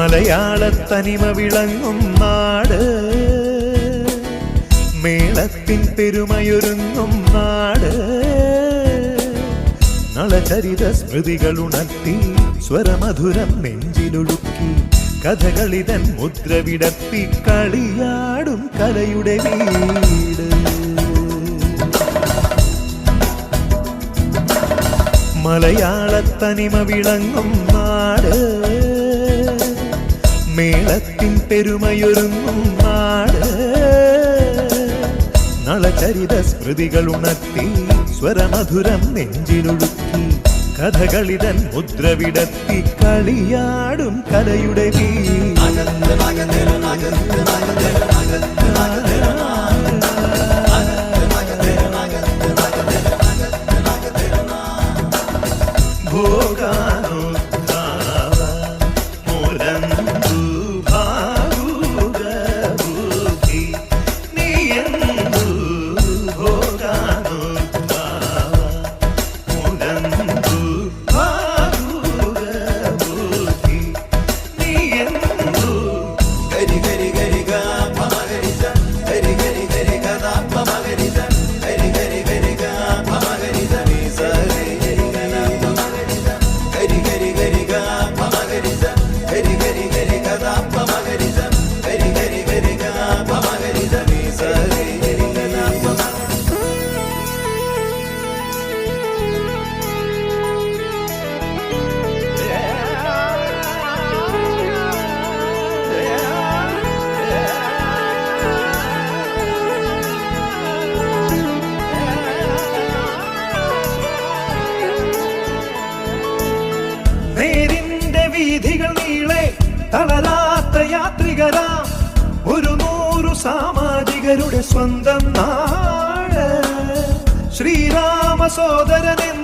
മലയാളത്തനിമ വിളങ്ങും നാട്, മേളത്തിൻ പെരുമയൊരുങ്ങും നാട്. നളചരിത സ്മൃതികളുണർത്തി സ്വരമധുരം നെഞ്ചിലൊഴുക്കി കഥകളിതൻ മുദ്ര വിടർത്തി കളിയാടും കലയുടെ വീട്. മലയാളത്തനിമ വിളങ്ങും നാട്, മേളത്തിൻ പെരുമയൊരുങ്ങും നാട്. നളചരിത സ്മൃതികളുണർത്തി സ്വരമധുരം നെഞ്ചിലൊഴുക്കി കഥകളിതൻ മുദ്ര വിടർത്തി കളിയാടും കലയുടെ വീട്. വീഥികൾ നീളെ തളരാത്ത യാത്രികരാം 100 സാമാജികരുടെ സ്വന്തം നാട്. ശ്രീരാമ സോദരൻ